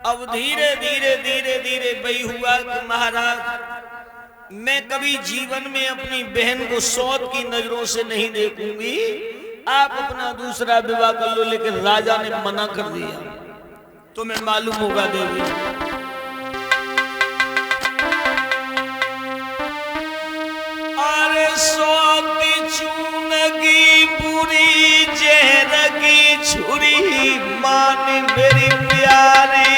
अब धीरे धीरे धीरे धीरे वही हुआ कि महाराज मैं कभी जीवन में अपनी बहन को सौत की नजरों से नहीं देखूंगी, आप अपना दूसरा विवाह कर लो। लेकिन राजा ने मना कर दिया। तुम्हें मालूम होगा देवी, अरे सौती चूनगी पूरी जहर की छुरी मान मेरी प्यारी,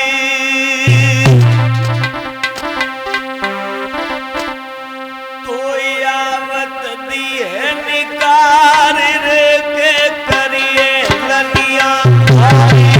तो यावत दी है निकार रे के करिए ललिया भाई।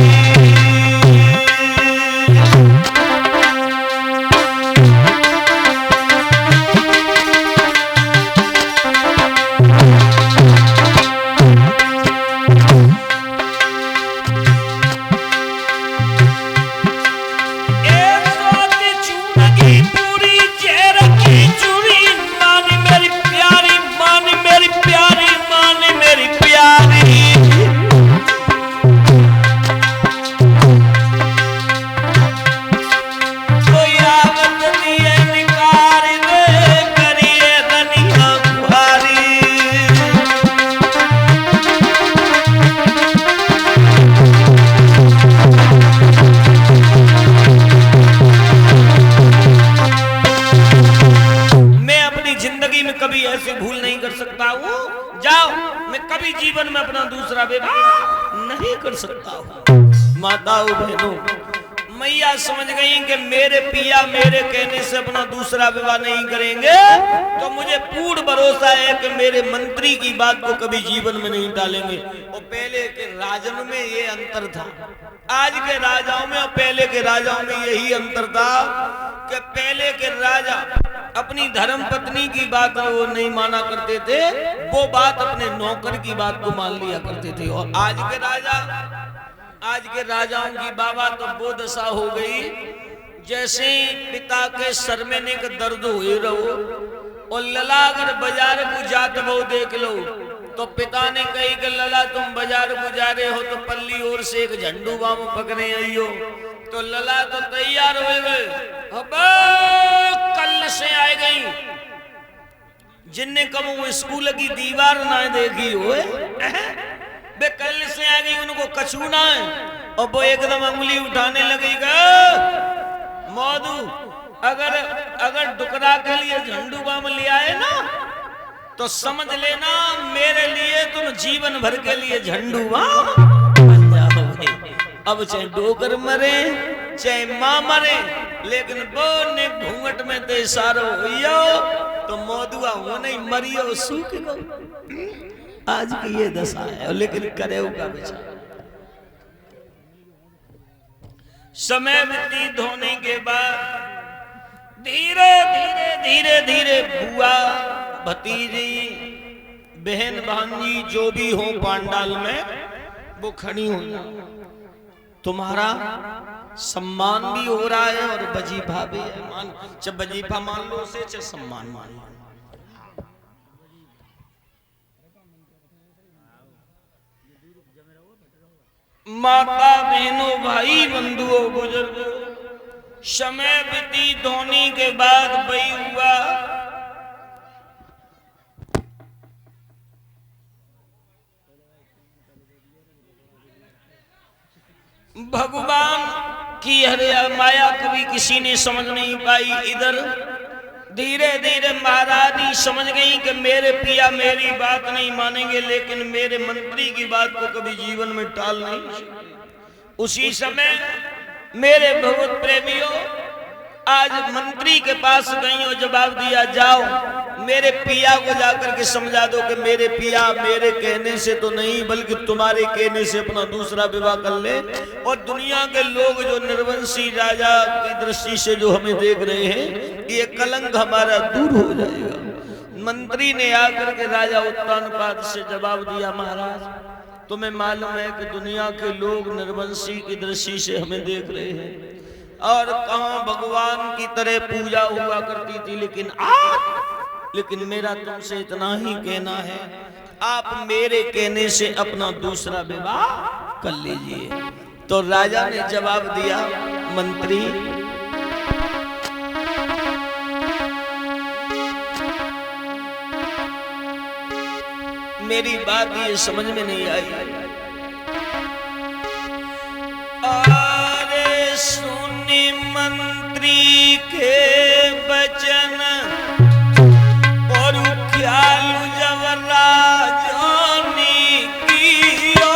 जीवन में अपना दूसरा विवाह नहीं कर सकता हूं। माताओं बहनों, मैया समझ गई कि मेरे पिया मेरे कहने से अपना दूसरा विवाह नहीं करेंगे, तो मुझे पूर्ण भरोसा है कि मेरे मंत्री की बात को कभी जीवन में नहीं डालेंगे। और पहले के राजन में ये अंतर था, आज के राजाओं में और पहले के राजाओं में यही अंतर था कि पहले के राजा अपनी धर्म पत्नी की बात वो नहीं माना करते थे, वो बात अपने नौकर की बात को मान लिया करते थे। और आज के राजाओं की बाबा तो वो दशा हो गई जैसे पिता के सर में ने दर्द हुए रहो और लला अगर बाजार को जात वो देख लो, तो पिता ने कही कि लला तुम बाजार को जा रहे हो तो पल्ली ओर से एक झंडू बाम पकड़े आइयो। तो लला तो तैयार हो गए, कल से आए गई जिनने कब वो स्कूल की दीवार ना देखी हो, वे कल से आ गई उनको कछूना है। और वो एकदम उंगली उठाने लगेगा, मौदू अगर डुकरा के लिए झंडू बाम ले आए ना तो समझ लेना मेरे लिए तुम जीवन भर के लिए झंडू बाम बन जाओगे। अब चाहे डोगर मरे चाहे मां मरे, लेकिन वो ने घूंघट में ते सारो हुइयो तो मौदुआ वो नहीं मरियो सूख गो। आज की ये दशा है, लेकिन करे का बेचारा। समय व्यतीत होने के बाद धीरे धीरे धीरे धीरे बुआ भतीजी बहन भांजी जो भी हो पांडाल में वो खड़ी हो, तुम्हारा सम्मान भी हो रहा है और वजीफा भी है। चाहे वजीफा मान लो उसे, चाहे सम्मान मान लो। माता बहनों भाई बंधुओं बुजुर्गों, समय व्यतीत होने के बाद वही हुआ भगवान की हरे माया कभी किसी ने समझ नहीं पाई। इधर धीरे धीरे महारानी समझ गई कि मेरे पिया मेरी बात नहीं मानेंगे, लेकिन मेरे मंत्री की बात को कभी जीवन में टाल नहीं सकते। उसी समय मेरे भगवत प्रेमियों आज मंत्री के पास गई और जवाब दिया, जाओ मेरे पिया को जाकर के समझा दो कि मेरे पिया मेरे कहने से तो नहीं बल्कि तुम्हारे कहने से अपना दूसरा विवाह कर ले, और दुनिया के लोग जो निर्वंशी राजा की दृष्टि से जो हमें देख रहे हैं ये कलंक हमारा दूर हो जाएगा। मंत्री ने आकर के राजा उत्तानपाद से जवाब दिया, महाराज तुम्हें मालूम है कि दुनिया के लोग निर्वंशी की दृष्टि से हमें देख रहे हैं और कहाँ भगवान की तरह पूजा हुआ करती थी, लेकिन मेरा तुमसे इतना ही कहना है, आप मेरे कहने से अपना दूसरा विवाह कर लीजिए। तो राजा ने जवाब दिया, मंत्री मेरी बात ये समझ में नहीं आई। अरे सुनी मंत्री के वचन और ख्याल जब राजानी कियो,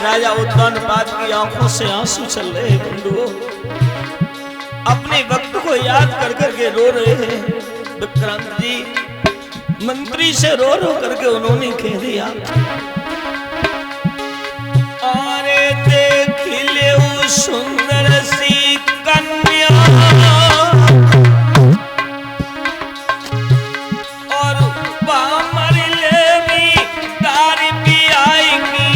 राजा उत्तानपाद की आंखों से आंसू चल रहे हैं। बंधुओं, अपने वक्त को याद कर करके रो रहे हैं। विक्रांत जी मंत्री से रो रो करके उन्होंने कह दिया, अरे देख ले वो सुंदर सी कन्या और पामर ले भी दार भी आएगी,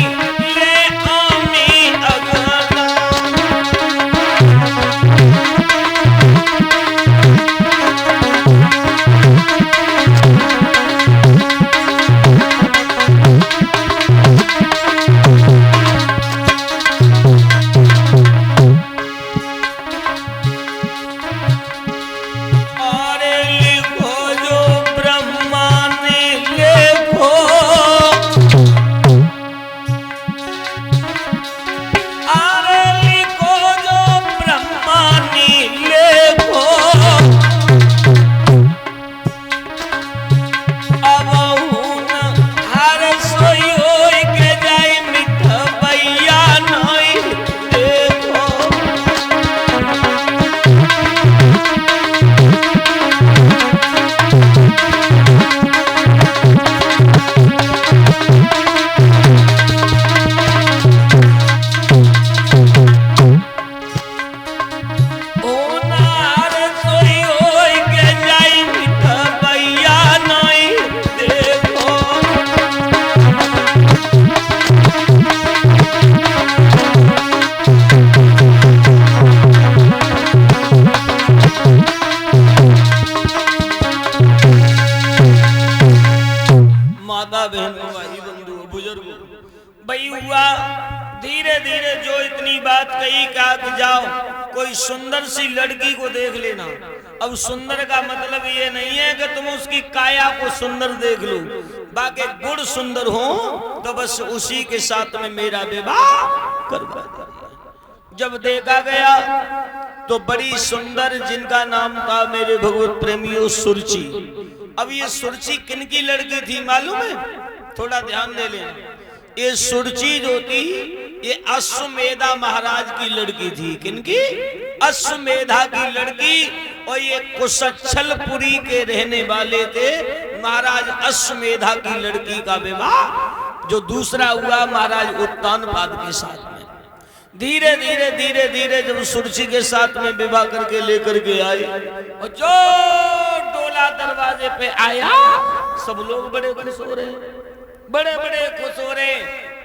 भाई हुआ धीरे धीरे जो इतनी बात कही कहा कि जाओ कोई सुंदर सी लड़की को देख लेना। अब सुंदर का मतलब ये नहीं है कि तुम उसकी काया को सुंदर देख लो, बाकी गुण सुंदर हो तो बस उसी के साथ में मेरा विवाह करवा दिया। जब देखा गया तो बड़ी सुंदर, जिनका नाम था मेरे भगवत प्रेमियों सुरुचि। अब ये सुरुचि किनकी लड़की थी मालूम है? थोड़ा ध्यान दे लें। ये सुरुचि जो थी ये अश्वमेधा महाराज की लड़की थी। किनकी? अश्वमेधा की लड़की। और ये कुशच्छलपुरी के रहने वाले थे महाराज अश्वमेधा की लड़की का विवाह जो दूसरा हुआ महाराज उत्तानपाद के साथ में। धीरे धीरे धीरे धीरे जब सुरुचि के साथ में विवाह करके लेकर के आए और जो डोला दरवाजे पे आया सब लोग बड़े खुश हो रहे, बड़े बड़े खुश हो रहे।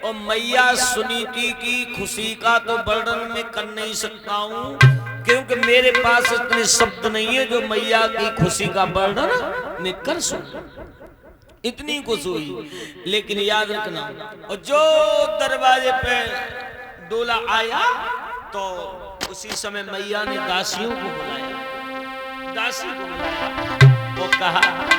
और मैया सुनीति की खुशी का तो वर्णन मैं कर नहीं सकता हूँ, क्योंकि मेरे पास इतने शब्द नहीं है जो मैया की खुशी का वर्णन मैं कर सकूं। इतनी खुश हुई। लेकिन याद रखना, और जो दरवाजे पे डोला आया तो उसी समय मैया ने दासियों को बुलाया। दासी को बुलाया, वो कहा